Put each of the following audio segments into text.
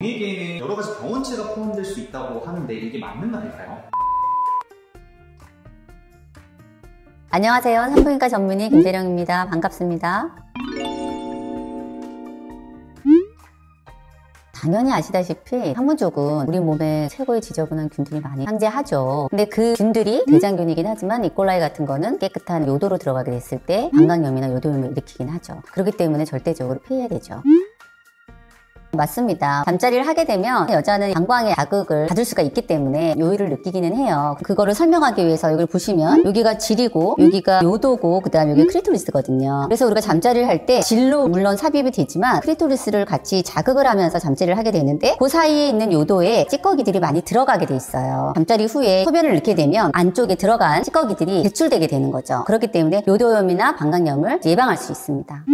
우리에게는 여러 가지 병원체가 포함될 수 있다고 하는데 이게 맞는 말일까요? 안녕하세요. 산부인과 전문의 김재령입니다. 반갑습니다. 당연히 아시다시피 산부 쪽은 우리 몸에 최고의 지저분한 균들이 많이 상재하죠. 근데 그 균들이 대장균이긴 하지만 이콜라이 같은 거는 깨끗한 요도로 들어가게 됐을 때 방광염이나 요도염을 일으키긴 하죠. 그렇기 때문에 절대적으로 피해야 되죠. 맞습니다. 잠자리를 하게 되면 여자는 방광의 자극을 받을 수가 있기 때문에 요일을 느끼기는 해요. 그거를 설명하기 위해서 여기를 보시면 여기가 질이고 여기가 요도고 그 다음에 여기 크리토리스거든요. 그래서 우리가 잠자리를 할 때 질로 물론 삽입이 되지만 크리토리스를 같이 자극을 하면서 잠자리를 하게 되는데 그 사이에 있는 요도에 찌꺼기들이 많이 들어가게 돼 있어요. 잠자리 후에 소변을 넣게 되면 안쪽에 들어간 찌꺼기들이 배출되게 되는 거죠. 그렇기 때문에 요도염이나 방광염을 예방할 수 있습니다.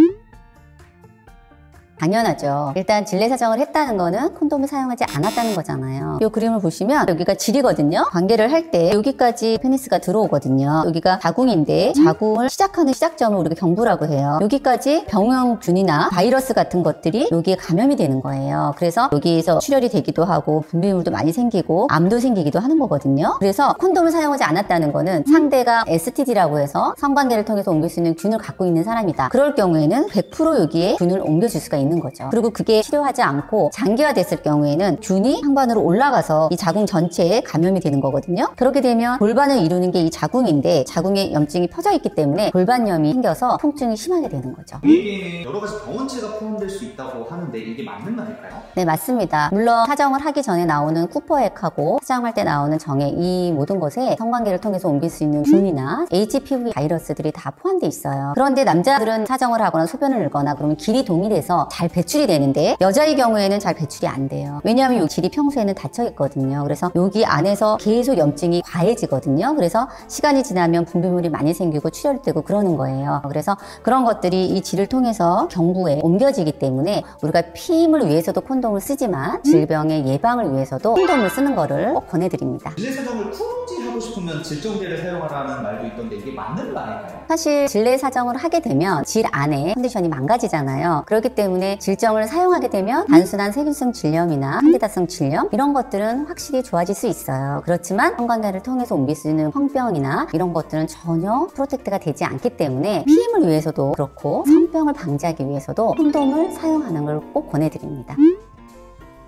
당연하죠. 일단 질내 사정을 했다는 거는 콘돔을 사용하지 않았다는 거잖아요. 이 그림을 보시면 여기가 질이거든요. 관계를 할 때 여기까지 페니스가 들어오거든요. 여기가 자궁인데 자궁을 시작하는 시작점을 우리가 경부라고 해요. 여기까지 병원균이나 바이러스 같은 것들이 여기에 감염이 되는 거예요. 그래서 여기에서 출혈이 되기도 하고 분비물도 많이 생기고 암도 생기기도 하는 거거든요. 그래서 콘돔을 사용하지 않았다는 거는 상대가 STD라고 해서 성관계를 통해서 옮길 수 있는 균을 갖고 있는 사람이다. 그럴 경우에는 100% 여기에 균을 옮겨줄 수가 있는 거죠. 그리고 그게 치료하지 않고 장기화됐을 경우에는 균이 상반으로 올라가서 이 자궁 전체에 감염이 되는 거거든요. 그렇게 되면 골반을 이루는 게 이 자궁인데 자궁에 염증이 퍼져 있기 때문에 골반염이 생겨서 통증이 심하게 되는 거죠. 우리에게는 여러 가지 병원체가 포함될 수 있다고 하는데 이게 맞는 말일까요? 네, 맞습니다. 물론 사정을 하기 전에 나오는 쿠퍼액하고 사정할 때 나오는 정액 이 모든 것에 성관계를 통해서 옮길 수 있는 균이나 HPV 바이러스들이 다 포함되어 있어요. 그런데 남자들은 사정을 하거나 소변을 늘거나 그러면 길이 동일해서 잘 배출이 되는데 여자의 경우에는 잘 배출이 안 돼요. 왜냐하면 이 질이 평소에는 닫혀 있거든요. 그래서 여기 안에서 계속 염증이 과해지거든요. 그래서 시간이 지나면 분비물이 많이 생기고 출혈되고 그러는 거예요. 그래서 그런 것들이 이 질을 통해서 경부에 옮겨지기 때문에 우리가 피임을 위해서도 콘돔을 쓰지만 질병의 예방을 위해서도 콘돔을 쓰는 거를 꼭 권해드립니다. 질내 사정을 쿨지하고 싶으면 질정제를 사용하라는 말도 있던데 이게 맞는 말일까요? 사실 질내 사정을 하게 되면 질 안에 컨디션이 망가지잖아요. 그렇기 때문에 질정을 사용하게 되면 단순한 세균성 질염이나 칸디다성 질염 이런 것들은 확실히 좋아질 수 있어요. 그렇지만 성관계를 통해서 옮길 수 있는 황병이나 이런 것들은 전혀 프로텍트가 되지 않기 때문에 피임을 위해서도 그렇고 성병을 방지하기 위해서도 콘돔을 사용하는 걸 꼭 권해드립니다.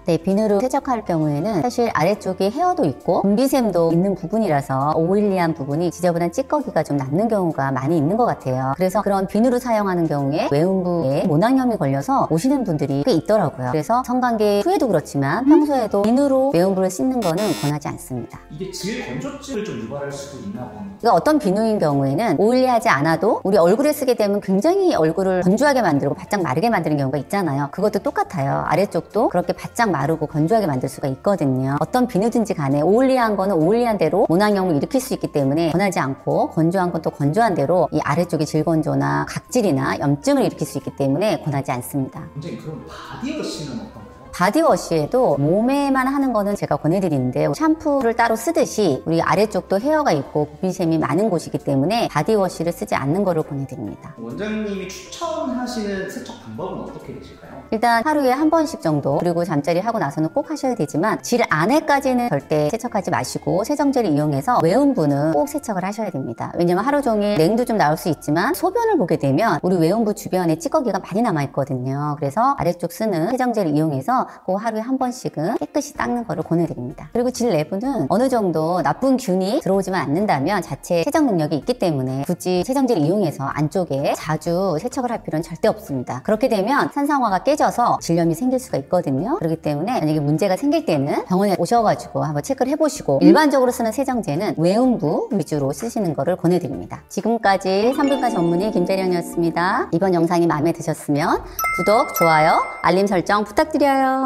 네, 비누로 세척할 경우에는 사실 아래쪽에 헤어도 있고 분비샘도 있는 부분이라서 오일리한 부분이 지저분한 찌꺼기가 좀 남는 경우가 많이 있는 것 같아요. 그래서 그런 비누로 사용하는 경우에 외음부에 모낭염이 걸려서 오시는 분들이 꽤 있더라고요. 그래서 성관계 후에도 그렇지만 평소에도 비누로 외음부를 씻는 거는 권하지 않습니다. 이게 질 건조증을 좀 유발할 수도 있나 봅니다. 그러니까 어떤 비누인 경우에는 오일리하지 않아도 우리 얼굴에 쓰게 되면 굉장히 얼굴을 건조하게 만들고 바짝 마르게 만드는 경우가 있잖아요. 그것도 똑같아요. 아래쪽도 그렇게 바짝 마르고 건조하게 만들 수가 있거든요. 어떤 비누든지 간에 오일리한 거는 오일리한 대로 모낭염을 일으킬 수 있기 때문에 권하지 않고 건조한 건 또 건조한 대로 이 아래쪽에 질건조나 각질이나 염증을 일으킬 수 있기 때문에 권하지 않습니다. 선생님, 그럼 바디워시는 어떤가요? 바디워시에도 몸에만 하는 거는 제가 권해드리는데 샴푸를 따로 쓰듯이 우리 아래쪽도 헤어가 있고 분비샘이 많은 곳이기 때문에 바디워시를 쓰지 않는 거를 권해드립니다. 원장님이 추천하시는 세척 방법은 어떻게 되실까요? 일단 하루에 한 번씩 정도, 그리고 잠자리 하고 나서는 꼭 하셔야 되지만 질 안에까지는 절대 세척하지 마시고 세정제를 이용해서 외음부는 꼭 세척을 하셔야 됩니다. 왜냐면 하루 종일 냉도 좀 나올 수 있지만 소변을 보게 되면 우리 외음부 주변에 찌꺼기가 많이 남아있거든요. 그래서 아래쪽 쓰는 세정제를 이용해서 꼭 하루에 한 번씩은 깨끗이 닦는 거를 권해드립니다. 그리고 질 내부는 어느 정도 나쁜 균이 들어오지만 않는다면 자체 세정 능력이 있기 때문에 굳이 세정제를 이용해서 안쪽에 자주 세척을 할 필요는 절대 없습니다. 그렇게 되면 산성화가 깨져서 질염이 생길 수가 있거든요. 그렇기 때문에 만약에 문제가 생길 때는 병원에 오셔가지고 한번 체크를 해보시고 일반적으로 쓰는 세정제는 외음부 위주로 쓰시는 거를 권해드립니다. 지금까지 산부인과 전문의 김재령이었습니다. 이번 영상이 마음에 드셨으면 구독, 좋아요, 알림 설정 부탁드려요.